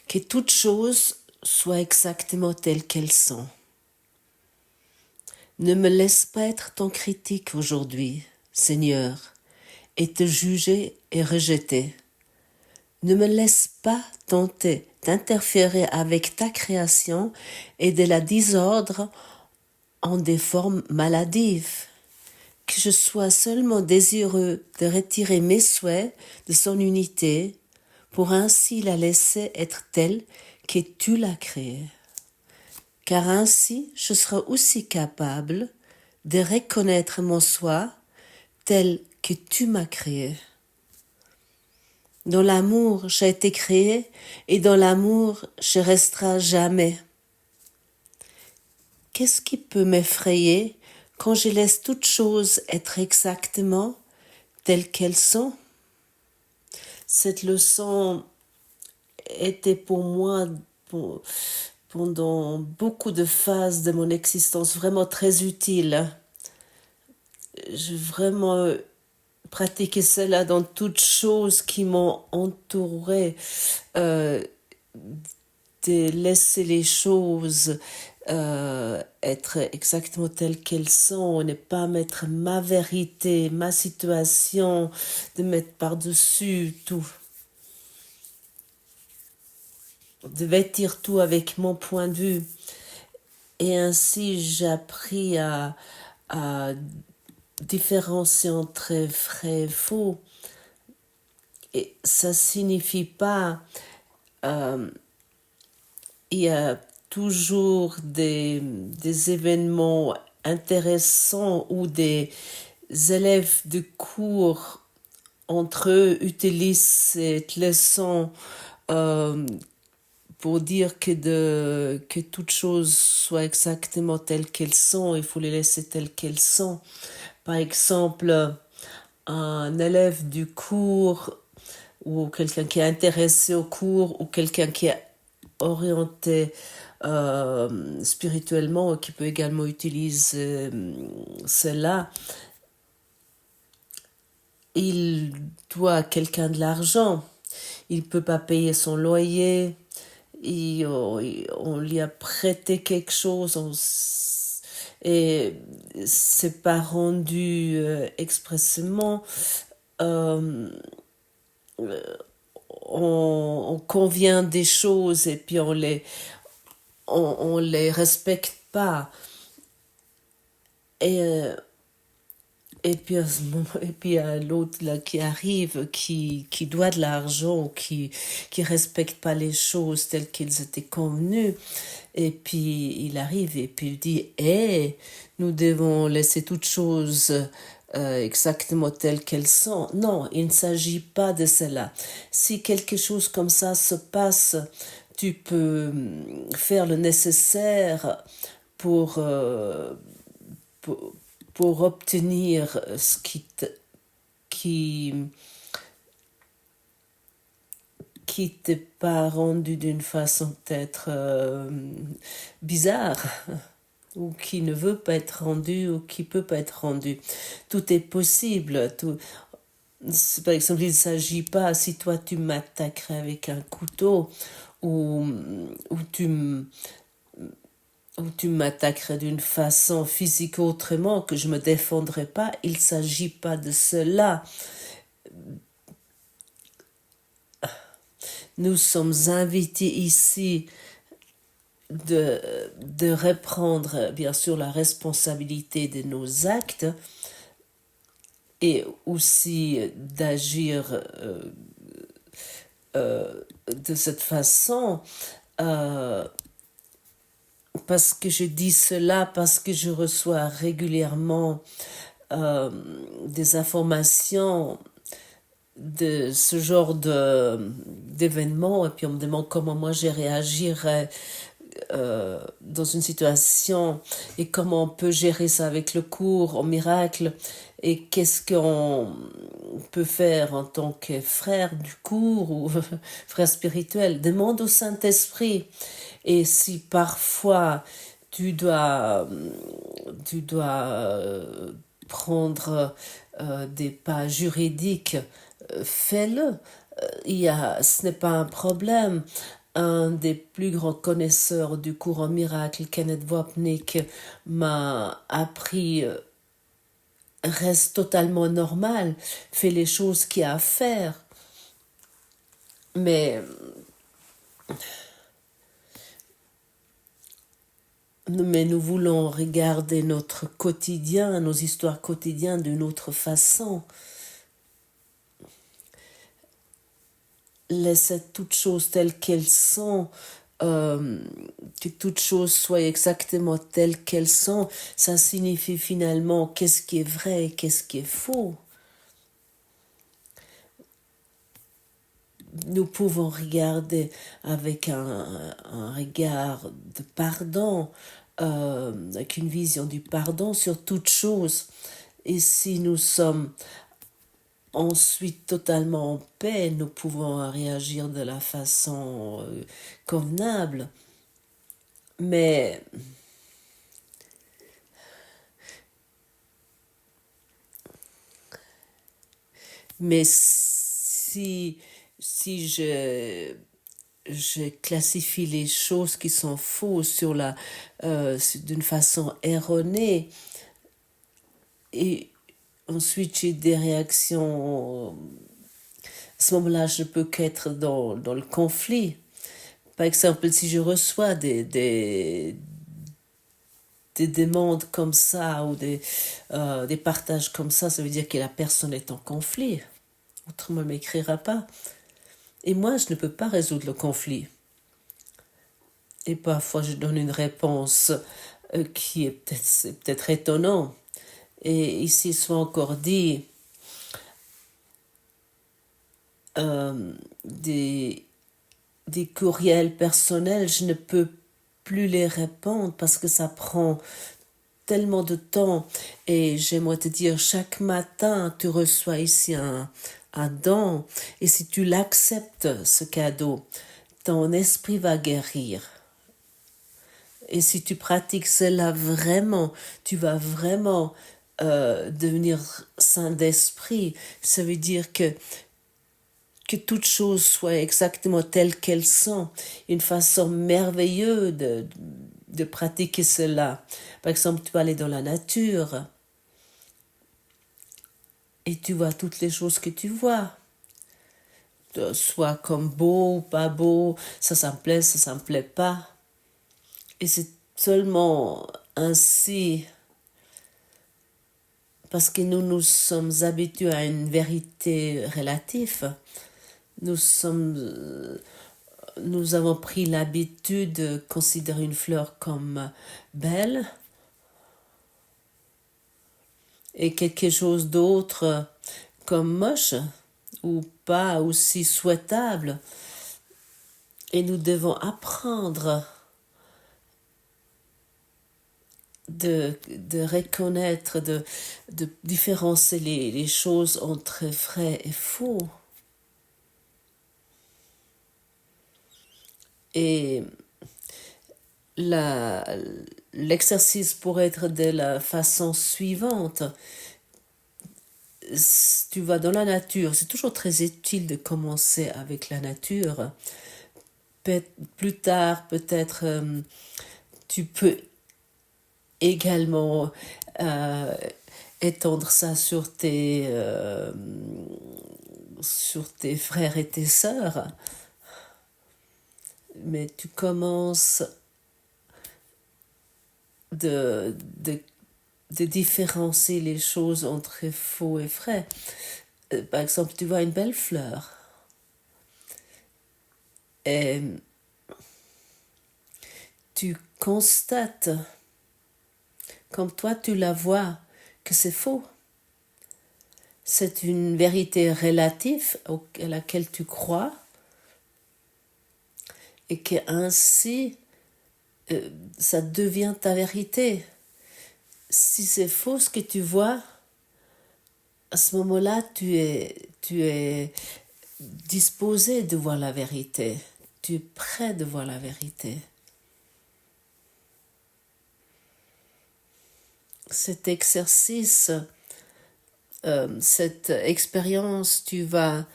que toutes choses soient exactement telles qu'elles sont. Ne me laisse pas être ton critique aujourd'hui, Seigneur, et te juger et rejeter. Ne me laisse pas tenter d'interférer avec ta création et de la désordre en des formes maladives. Que je sois seulement désireux de retirer mes souhaits de son unité pour ainsi la laisser être telle que tu l'as créée. Car ainsi je serai aussi capable de reconnaître mon soi tel que tu m'as créé. Dans l'amour j'ai été créé et dans l'amour je resterai jamais. Qu'est-ce qui peut m'effrayer quand je laisse toutes choses être exactement telles qu'elles sont? Cette leçon était pour moi pendant beaucoup de phases de mon existence vraiment très utile. J'ai vraiment pratiqué cela dans toutes choses qui m'ont entouré, de laisser les choses être exactement telles qu'elles sont, ne pas mettre ma vérité, ma situation, de mettre par-dessus tout, de vêtir tout avec mon point de vue. Et ainsi j'ai appris à différencier entre vrai et faux. Et ça signifie pas il y a toujours des événements intéressants où des élèves de cours entre eux utilisent cette leçon pour dire que toutes choses soient exactement telles qu'elles sont, il faut les laisser telles qu'elles sont. Par exemple, un élève du cours ou quelqu'un qui est intéressé au cours ou quelqu'un qui est orienté spirituellement, qui peut également utiliser cela, il doit à quelqu'un de l'argent, il ne peut pas payer son loyer, on lui a prêté quelque chose et c'est pas rendu expressément. On convient des choses et puis on les respecte pas. Et puis à ce moment, et puis à l'autre là qui arrive, qui doit de l'argent, qui respecte pas les choses telles qu'elles étaient convenues. Et puis il arrive et puis il dit nous devons laisser toutes choses exactement telles qu'elles sont. Non, il ne s'agit pas de cela. Si quelque chose comme ça se passe, tu peux faire le nécessaire pour pour obtenir ce qui t'est pas rendu d'une façon peut-être bizarre ou qui ne veut pas être rendu ou qui peut pas être rendu. Tout est possible. Par exemple, il ne s'agit pas si toi tu m'attaquerais avec un couteau ou tu m'attaquerais d'une façon physique autrement, que je ne me défendrais pas, il ne s'agit pas de cela. Nous sommes invités ici de reprendre, bien sûr, la responsabilité de nos actes et aussi d'agir de cette façon. Parce que je dis cela, parce que je reçois régulièrement des informations de ce genre d'événements et puis on me demande comment moi je réagirais dans une situation et comment on peut gérer ça avec le cours en miracle et qu'est-ce qu'on peut faire en tant que frère du cours ou frère spirituel. Demande au Saint-Esprit. Et si parfois tu dois prendre des pas juridiques, fais-le. Ce n'est pas un problème. un des plus grands connaisseurs du courant miracle, Kenneth Wapnick, m'a appris reste totalement normal, fais les choses qu'il y a à faire. Mais nous voulons regarder notre quotidien, nos histoires quotidiennes d'une autre façon. Laissez toutes choses telles qu'elles sont, que toutes choses soient exactement telles qu'elles sont. Ça signifie finalement qu'est-ce qui est vrai et qu'est-ce qui est faux. Nous pouvons regarder avec un regard de pardon, avec une vision du pardon sur toute chose. Et si nous sommes ensuite totalement en paix, nous pouvons réagir de la façon convenable. Mais si je classifie les choses qui sont fausses d'une façon erronée, et ensuite j'ai des réactions, à ce moment-là je ne peux qu'être dans le conflit. Par exemple, si je reçois des demandes comme ça ou des partages comme ça veut dire que la personne est en conflit. Autrement, elle ne m'écrira pas. Et moi, je ne peux pas résoudre le conflit. Et parfois, je donne une réponse qui est peut-être étonnant. Et ici, soit encore dit des courriels personnels, je ne peux plus les répondre parce que ça prend tellement de temps. Et j'aimerais te dire, chaque matin, tu reçois ici un don. Et si tu l'acceptes, ce cadeau, ton esprit va guérir. Et si tu pratiques cela vraiment, tu vas vraiment devenir saint d'esprit. Ça veut dire que toutes choses soient exactement telles qu'elles sont. Une façon merveilleuse de pratiquer cela. Par exemple, tu vas aller dans la nature et tu vois toutes les choses que tu vois. Soit comme beau ou pas beau, ça me plaît, ça me plaît pas. Et c'est seulement ainsi, parce que nous sommes habitués à une vérité relative. Nous avons pris l'habitude de considérer une fleur comme belle et quelque chose d'autre comme moche ou pas aussi souhaitable. Et nous devons apprendre de reconnaître, de différencier les choses entre vrai et faux. Et l'exercice pourrait être de la façon suivante. Tu vas dans la nature, c'est toujours très utile de commencer avec la nature. Plus tard, peut-être, tu peux également étendre ça sur tes frères et tes sœurs. Mais tu commences de différencier les choses entre faux et vrai. Par exemple, tu vois une belle fleur et tu constates, comme toi tu la vois, que c'est faux. C'est une vérité relative à laquelle tu crois et que ainsi ça devient ta vérité. Si c'est faux ce que tu vois, à ce moment-là, tu es disposé de voir la vérité. Tu es prêt de voir la vérité. Cet exercice, cette expérience, tu vas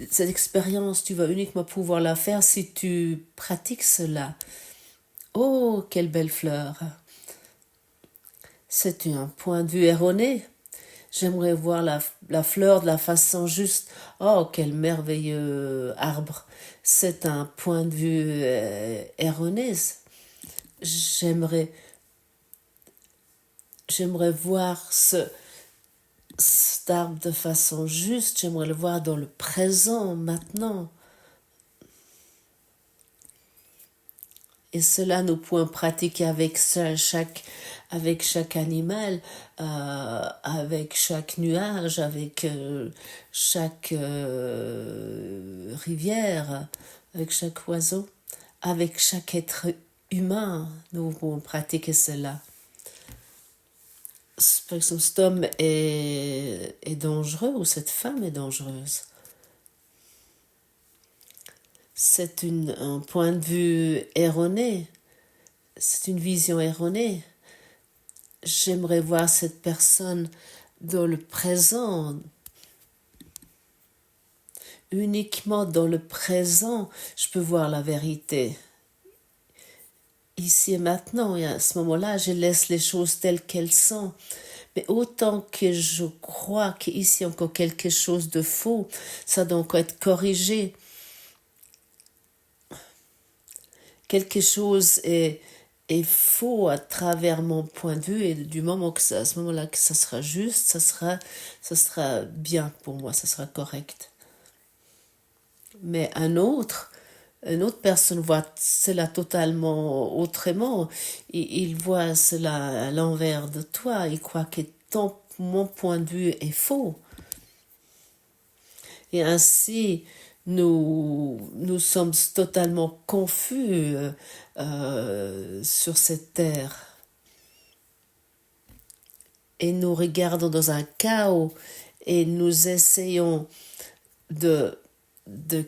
Cette expérience, tu vas uniquement pouvoir la faire si tu pratiques cela. Oh, quelle belle fleur! C'est un point de vue erroné. J'aimerais voir la fleur de la façon juste. Oh, quel merveilleux arbre! C'est un point de vue erroné. J'aimerais voir cet arbre de façon juste. J'aimerais le voir dans le présent, maintenant. Et cela, nous pouvons pratiquer avec chaque animal, avec chaque nuage, avec chaque rivière, avec chaque oiseau, avec chaque être humain. Nous pouvons pratiquer cela. Par exemple, cet homme est dangereux ou cette femme est dangereuse. C'est un point de vue erroné, c'est une vision erronée. J'aimerais voir cette personne dans le présent. Uniquement dans le présent, je peux voir la vérité. Ici et maintenant, et à ce moment-là, je laisse les choses telles qu'elles sont. Mais autant que je crois qu'ici il y a encore quelque chose de faux, ça doit encore être corrigé. Quelque chose est faux à travers mon point de vue, et du moment que à ce moment-là que ça sera juste, ça sera bien pour moi, ça sera correct. Mais une autre personne voit cela totalement autrement. Il voit cela à l'envers de toi. Il croit que mon point de vue est faux. Et ainsi, nous sommes totalement confus sur cette terre. Et nous regardons dans un chaos et nous essayons de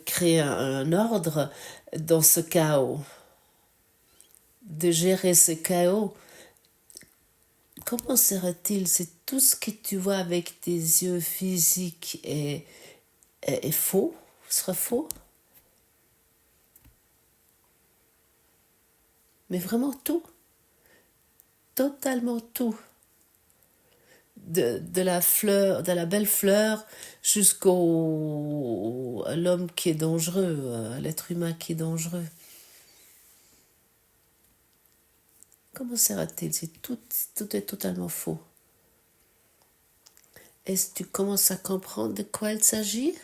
créer un ordre dans ce chaos, de gérer ce chaos. Comment serait-il si tout ce que tu vois avec tes yeux physiques est faux, sera faux? Mais vraiment tout, totalement tout. De la fleur, de la belle fleur jusqu'au à l'homme qui est dangereux, à l'être humain qui est dangereux. Comment sera-t-il si tout est totalement faux? Est-ce que tu commences à comprendre de quoi il s'agit?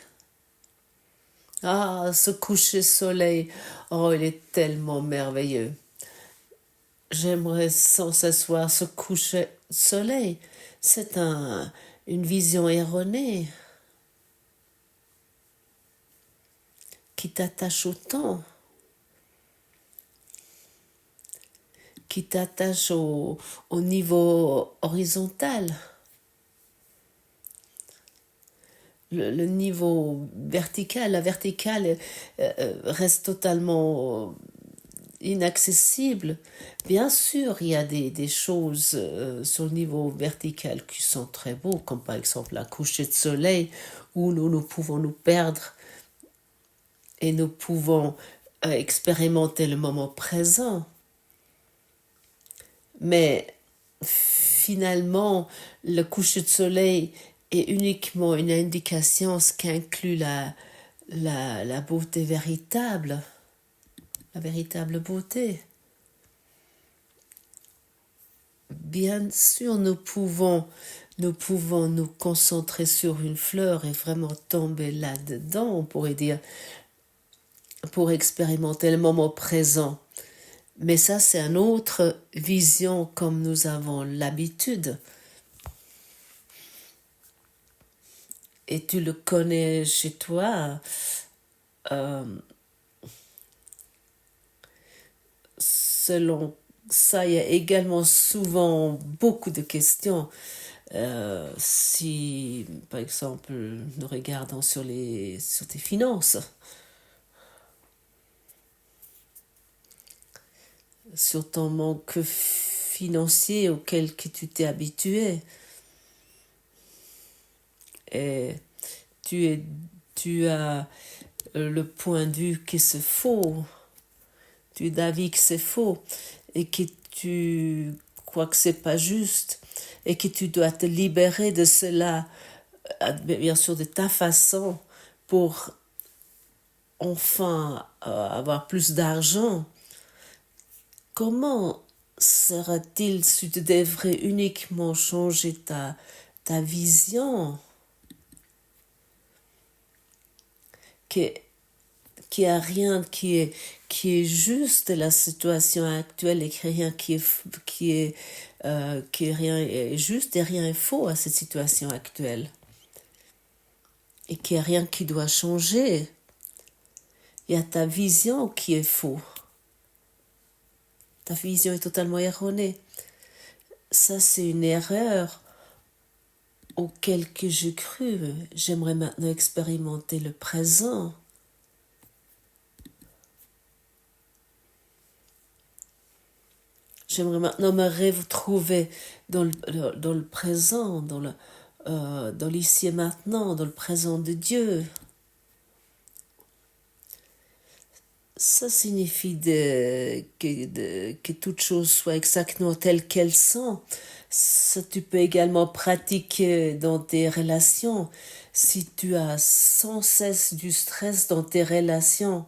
Ah, ce coucher soleil, oh, il est tellement merveilleux. J'aimerais sans cesse voir ce coucher soleil. C'est une vision erronée qui t'attache au temps, qui t'attache au niveau horizontal. Le niveau vertical, la verticale reste totalement inaccessible. Bien sûr, il y a des choses sur le niveau vertical qui sont très beaux, comme par exemple la coucher de soleil, où nous pouvons nous perdre et nous pouvons expérimenter le moment présent. Mais finalement, le coucher de soleil est uniquement une indication, ce qui inclut la beauté véritable, la véritable beauté. Bien sûr, nous pouvons nous concentrer sur une fleur et vraiment tomber là-dedans, on pourrait dire, pour expérimenter le moment présent. Mais ça, c'est une autre vision comme nous avons l'habitude. Et tu le connais chez toi. Selon ça, il y a également souvent beaucoup de questions. Si, par exemple, nous regardons sur tes finances, sur ton manque financier auquel que tu t'es habitué, et tu tu as le point de vue que c'est faux, tu es d'avis que c'est faux, et que tu crois que c'est pas juste, et que tu dois te libérer de cela, bien sûr de ta façon, pour enfin avoir plus d'argent. Comment sera-t-il si tu devrais uniquement changer ta vision, qu'il n'y a rien qui est juste de la situation actuelle et que rien que rien est juste et rien est faux à cette situation actuelle, et qu'il n'y a rien qui doit changer. Il y a ta vision qui est faux. Ta vision est totalement erronée. Ça, c'est une erreur auquel que j'ai cru. J'aimerais maintenant expérimenter le présent. J'aimerais maintenant me retrouver dans le présent, dans l'ici et maintenant, dans le présent de Dieu. Ça signifie que toute chose soit exactement telle qu'elles sont. Ça, tu peux également pratiquer dans tes relations. Si tu as sans cesse du stress dans tes relations,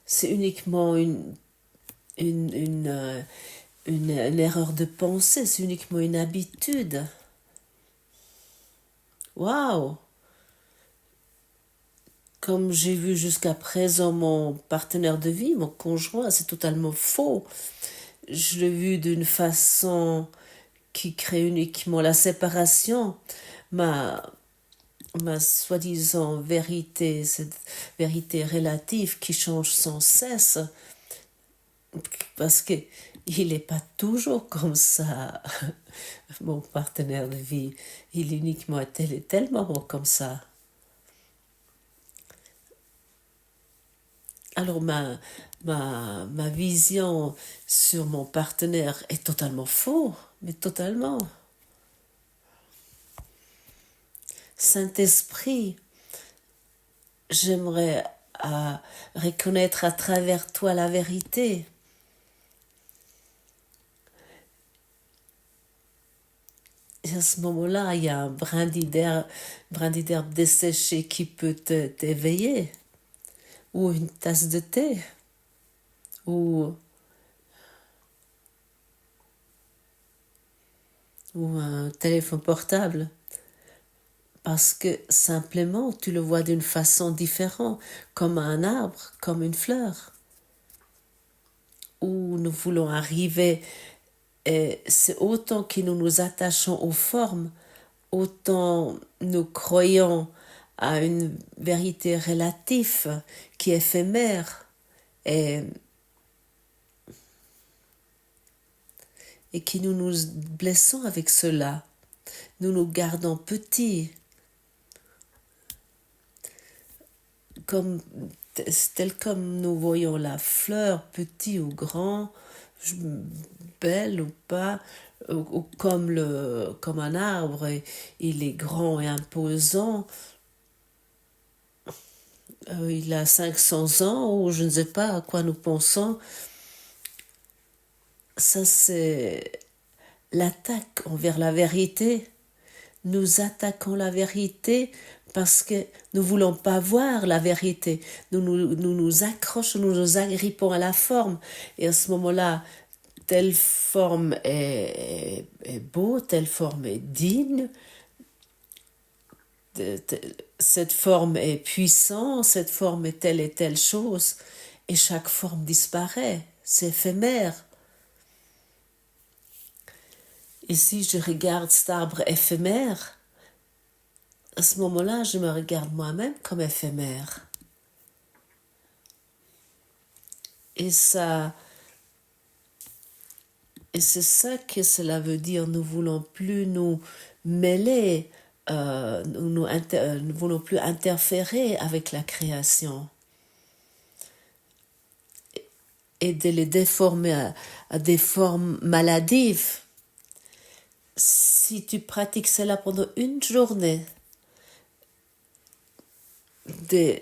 c'est uniquement une erreur de pensée, c'est uniquement une habitude. Waouh! Comme j'ai vu jusqu'à présent mon partenaire de vie, mon conjoint, c'est totalement faux. Je l'ai vu d'une façon qui crée uniquement la séparation. Ma soi-disant vérité, cette vérité relative qui change sans cesse, parce que il n'est pas toujours comme ça, mon partenaire de vie. Il est uniquement à tel et tel moment comme ça. Alors ma vision sur mon partenaire est totalement faux, mais totalement. Saint-Esprit, j'aimerais reconnaître à travers toi la vérité. Et à ce moment-là, il y a un brindis d'herbe desséchée qui peut t'éveiller, ou une tasse de thé, ou un téléphone portable. Parce que simplement, tu le vois d'une façon différente, comme un arbre, comme une fleur. Où nous voulons arriver, et c'est autant que nous nous attachons aux formes, autant nous croyons à une vérité relative qui est éphémère et qui nous blessons avec cela. Nous nous gardons petits, tel comme nous voyons la fleur, petit ou grand, belle ou pas, ou comme un arbre, il est grand et imposant, il a 500 ans, ou je ne sais pas à quoi nous pensons. Ça, c'est l'attaque envers la vérité. Nous attaquons la vérité parce que nous ne voulons pas voir la vérité. Nous nous accrochons, nous nous agrippons à la forme. Et à ce moment-là, telle forme est beau, telle forme est digne, cette forme est puissante, cette forme est telle et telle chose. Et chaque forme disparaît, c'est éphémère. Et si je regarde cet arbre éphémère, à ce moment-là, je me regarde moi-même comme éphémère. Et c'est ça que cela veut dire. Nous ne voulons plus nous mêler, nous ne voulons plus interférer avec la création. Et de les déformer à des formes maladives. Si tu pratiques cela pendant une journée, de,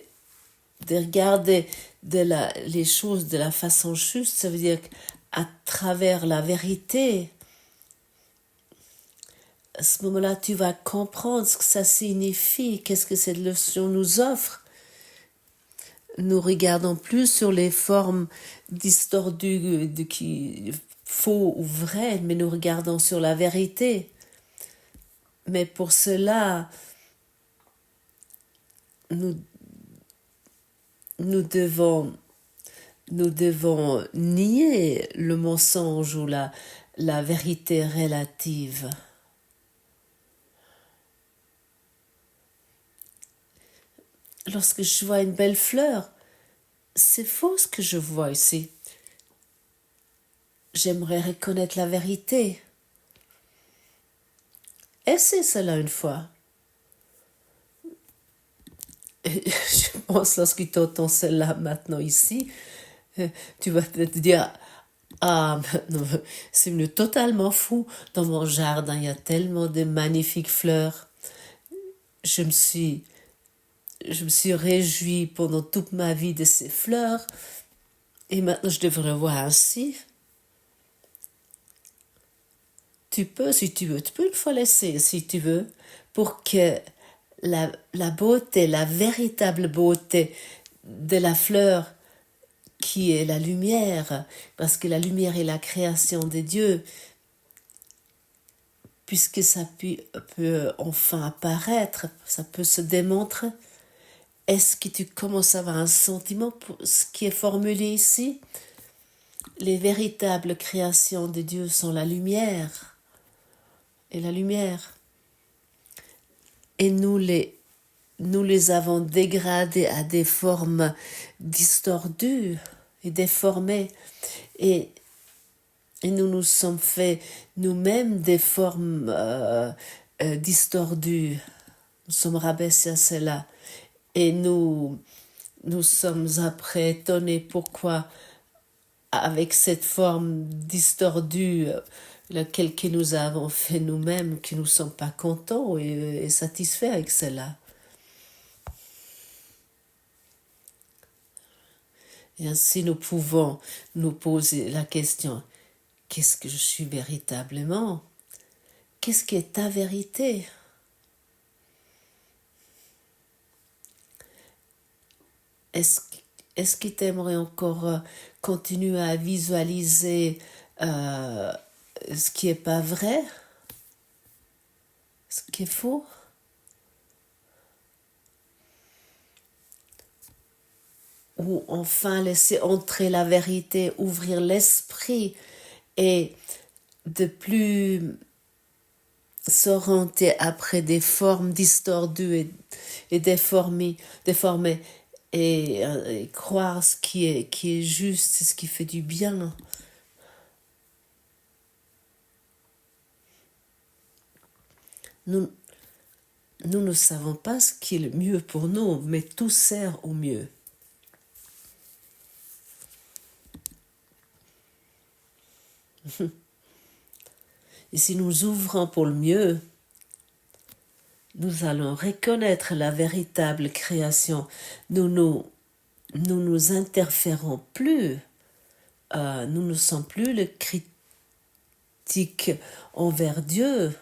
de regarder les choses de la façon juste, ça veut dire qu'à travers la vérité, à ce moment-là, tu vas comprendre ce que ça signifie, qu'est-ce que cette leçon nous offre. Nous regardons plus sur les formes distordues, qui faux ou vraies, mais nous regardons sur la vérité. Mais pour cela, nous devons nier le mensonge ou la vérité relative. Lorsque je vois une belle fleur, c'est faux ce que je vois ici. J'aimerais reconnaître la vérité. Essaie cela une fois. Je pense lorsque tu entends cela maintenant ici, tu vas te dire, ah, c'est venu totalement fou. Dans mon jardin, il y a tellement de magnifiques fleurs. Je me suis réjouie pendant toute ma vie de ces fleurs. Et maintenant, je devrais voir ainsi. Tu peux, si tu veux, tu peux une fois laisser, si tu veux, pour que la beauté, la véritable beauté de la fleur qui est la lumière, parce que la lumière est la création de Dieu, puisque ça peut enfin apparaître, ça peut se démontrer. Est-ce que tu commences à avoir un sentiment pour ce qui est formulé ici? Les véritables créations de Dieu sont la lumière et la lumière. Et nous les avons dégradés à des formes distordues et déformées. Et nous nous sommes fait nous-mêmes des formes distordues. Nous sommes rabaissés à cela. Et nous sommes après étonnés pourquoi, avec cette forme distordue, laquelle que nous avons fait nous-mêmes, que nous ne sommes pas contents et satisfaits avec cela. Et ainsi nous pouvons nous poser la question, qu'est-ce que je suis véritablement? Qu'est-ce qui est ta vérité? Est-ce que tu aimerais encore continuer à visualiser ce qui n'est pas vrai? Ce qui est faux? Ou enfin laisser entrer la vérité, ouvrir l'esprit et de plus s'orienter après des formes distordues et déformées et croire ce qui est juste, ce qui fait du bien. Nous ne savons pas ce qui est le mieux pour nous, mais tout sert au mieux. Et si nous ouvrons pour le mieux, nous allons reconnaître la véritable création. Nous nous interférons plus. Nous ne sommes plus le critique envers Dieu.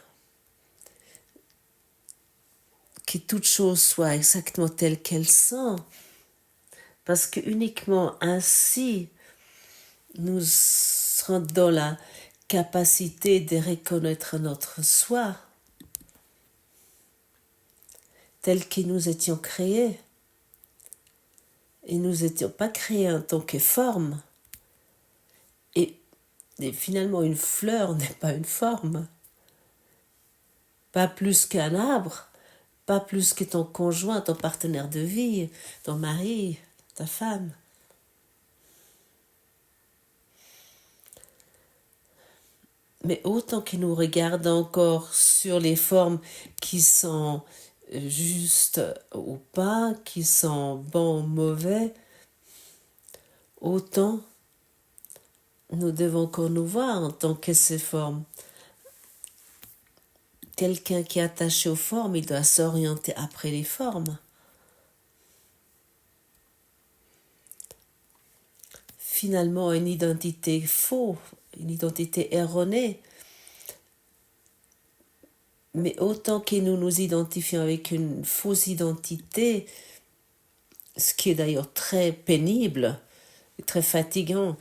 Que toutes choses soient exactement telles qu'elles sont. Parce que uniquement ainsi, nous serons dans la capacité de reconnaître notre soi tel que nous étions créés. Et nous n'étions pas créés en tant que forme. Et finalement, une fleur n'est pas une forme. Pas plus qu'un arbre, pas plus que ton conjoint, ton partenaire de vie, ton mari, ta femme. Mais autant que nous regardons encore sur les formes qui sont justes ou pas, qui sont bons ou mauvais, autant nous devons encore nous voir en tant que ces formes. Quelqu'un qui est attaché aux formes, il doit s'orienter après les formes. finalement une identité fausse, une identité erronée. Mais autant que nous nous identifions avec une fausse identité, ce qui est d'ailleurs très pénible, très fatigant,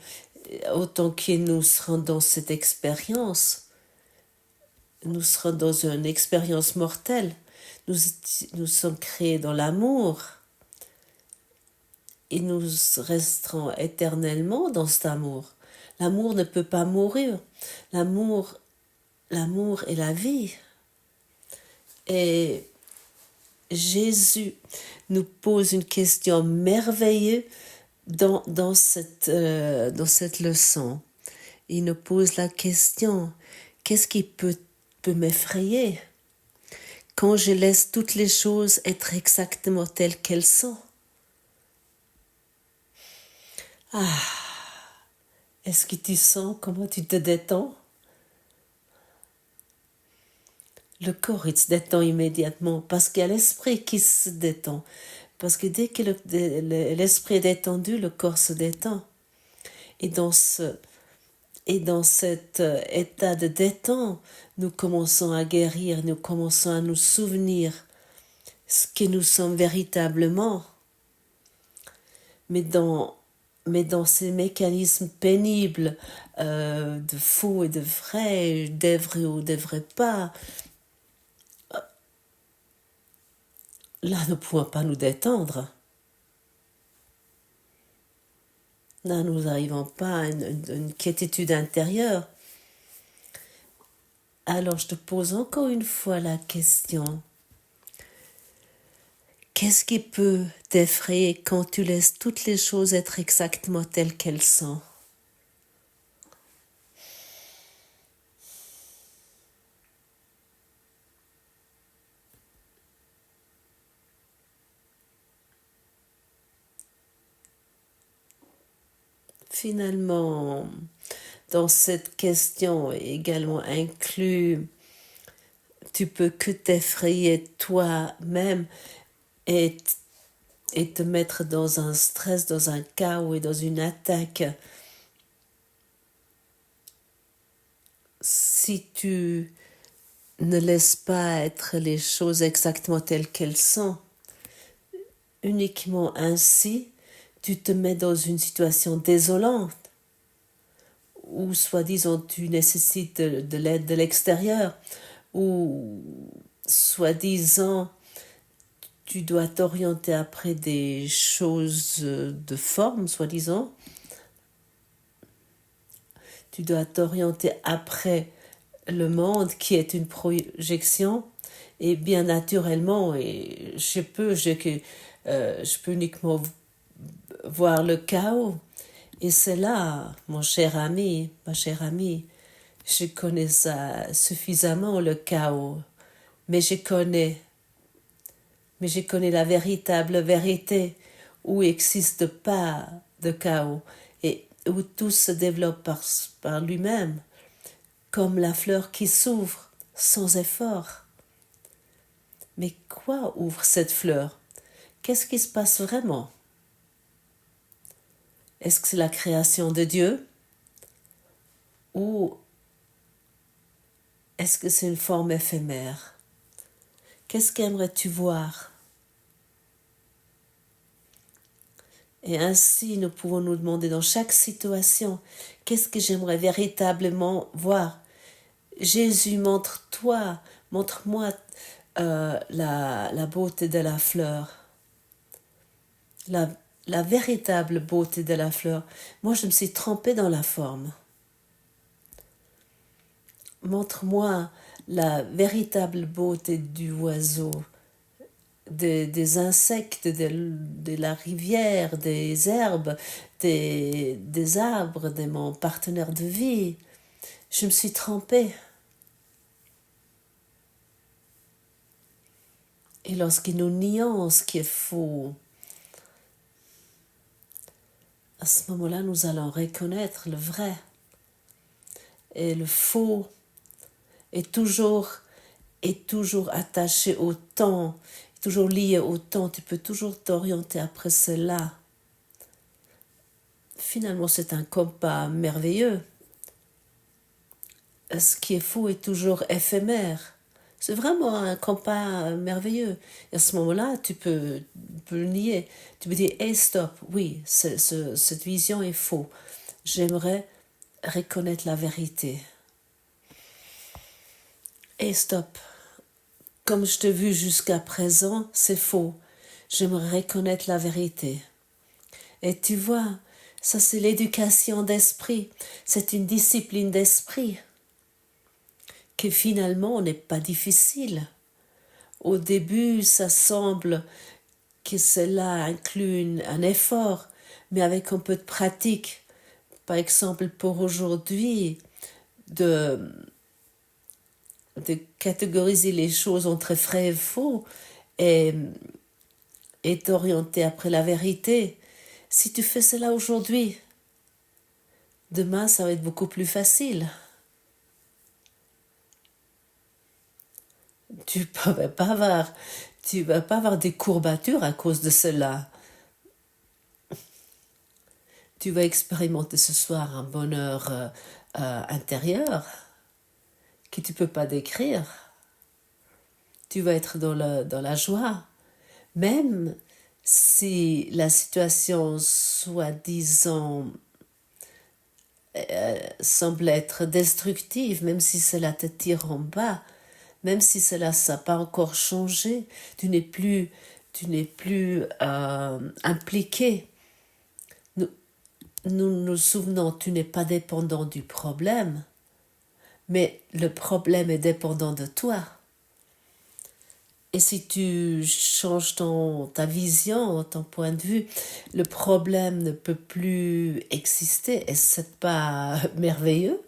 autant que nous serons dans cette expérience, nous serons dans une expérience mortelle. Nous sommes créés dans l'amour et nous resterons éternellement dans cet amour. L'amour ne peut pas mourir. L'amour est la vie. Et Jésus nous pose une question merveilleuse dans cette leçon. Il nous pose la question, qu'est-ce qui peut m'effrayer quand je laisse toutes les choses être exactement telles qu'elles sont? Ah, est-ce que tu sens comment tu te détends? Le corps, il se détend immédiatement parce qu'il y a l'esprit qui se détend. Parce que dès que l'esprit est détendu, le corps se détend. Et dans cet état de détente, nous commençons à guérir, nous commençons à nous souvenir ce que nous sommes véritablement. Mais dans ces mécanismes pénibles de faux et de vrai, de vrai ou de vrai pas, là, nous ne pouvons pas nous détendre. Là, nous n'arrivons pas à une quiétude intérieure. Alors, je te pose encore une fois la question. Qu'est-ce qui peut t'effrayer quand tu laisses toutes les choses être exactement telles qu'elles sont? Finalement, dans cette question également inclus, tu peux que t'effrayer toi-même et te mettre dans un stress, dans un chaos et dans une attaque. Si tu ne laisses pas être les choses exactement telles qu'elles sont, uniquement ainsi, tu te mets dans une situation désolante où, soi-disant, tu nécessites de l'aide de l'extérieur, ou, soi-disant, tu dois t'orienter après des choses de forme, soi-disant. Tu dois t'orienter après le monde qui est une projection, et bien naturellement, et je peux uniquement voir le chaos. Et c'est là, mon cher ami, ma chère amie, je connais ça suffisamment, le chaos, mais je connais la véritable vérité où il n'existe pas de chaos et où tout se développe par lui-même, comme la fleur qui s'ouvre sans effort. Mais quoi ouvre cette fleur? Qu'est-ce qui se passe vraiment? Est-ce que c'est la création de Dieu? Ou est-ce que c'est une forme éphémère? Qu'est-ce qu'aimerais-tu voir? Et ainsi, nous pouvons nous demander dans chaque situation, qu'est-ce que j'aimerais véritablement voir? Jésus, montre-moi la beauté de la fleur, la véritable beauté de la fleur. Moi, je me suis trompée dans la forme. Montre-moi la véritable beauté du oiseau, des insectes, de la rivière, des herbes, des arbres, de mon partenaire de vie. Je me suis trompée. Et lorsque nous nions ce qui est faux, à ce moment-là, nous allons reconnaître le vrai. Et le faux est toujours attaché au temps, toujours lié au temps. Tu peux toujours t'orienter après cela. Finalement, c'est un compas merveilleux. Ce qui est faux est toujours éphémère. C'est vraiment un compas merveilleux. Et à ce moment-là, tu peux le nier. Tu peux dire, hey, stop, oui, cette vision est faux. J'aimerais reconnaître la vérité. Hey, stop. Comme je t'ai vu jusqu'à présent, c'est faux. J'aimerais reconnaître la vérité. Et tu vois, ça c'est l'éducation d'esprit. C'est une discipline d'esprit qui finalement n'est pas difficile. Au début, ça semble que cela inclut un effort, mais avec un peu de pratique, par exemple pour aujourd'hui, de catégoriser les choses entre vrai et faux et d'orienter après la vérité. Si tu fais cela aujourd'hui, demain ça va être beaucoup plus facile. Tu vas pas avoir des courbatures à cause de cela. Tu vas expérimenter ce soir un bonheur intérieur que tu ne peux pas décrire. Tu vas être dans la joie. Même si la situation soi-disant semble être destructive, même si cela te tire en bas, même si cela n'a pas encore changé, tu n'es plus impliqué. Nous nous souvenons, tu n'es pas dépendant du problème, mais le problème est dépendant de toi. Et si tu changes ta vision, ton point de vue, le problème ne peut plus exister. Et c'est pas merveilleux?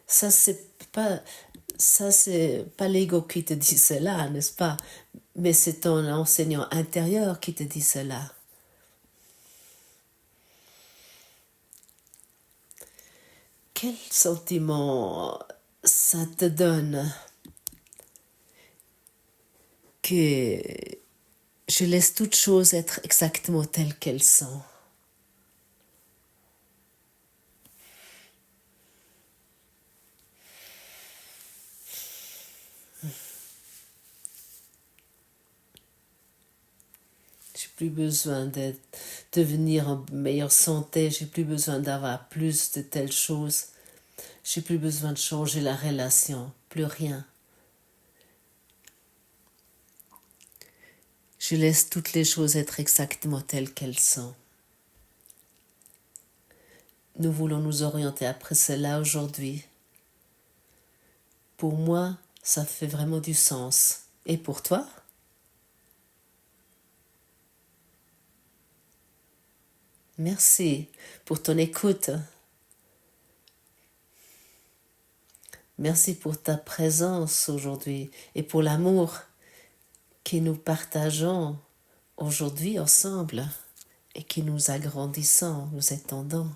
Ça, c'est pas l'ego qui te dit cela, n'est-ce pas? Mais c'est ton enseignant intérieur qui te dit cela. Quel sentiment ça te donne que je laisse toutes choses être exactement telles qu'elles sont? J'ai plus besoin de devenir en meilleure santé, j'ai plus besoin d'avoir plus de telles choses, j'ai plus besoin de changer la relation, plus rien. Je laisse toutes les choses être exactement telles qu'elles sont. Nous voulons nous orienter après cela aujourd'hui. Pour moi, ça fait vraiment du sens. Et pour toi? Merci pour ton écoute. Merci pour ta présence aujourd'hui et pour l'amour que nous partageons aujourd'hui ensemble et que nous agrandissons, nous étendons.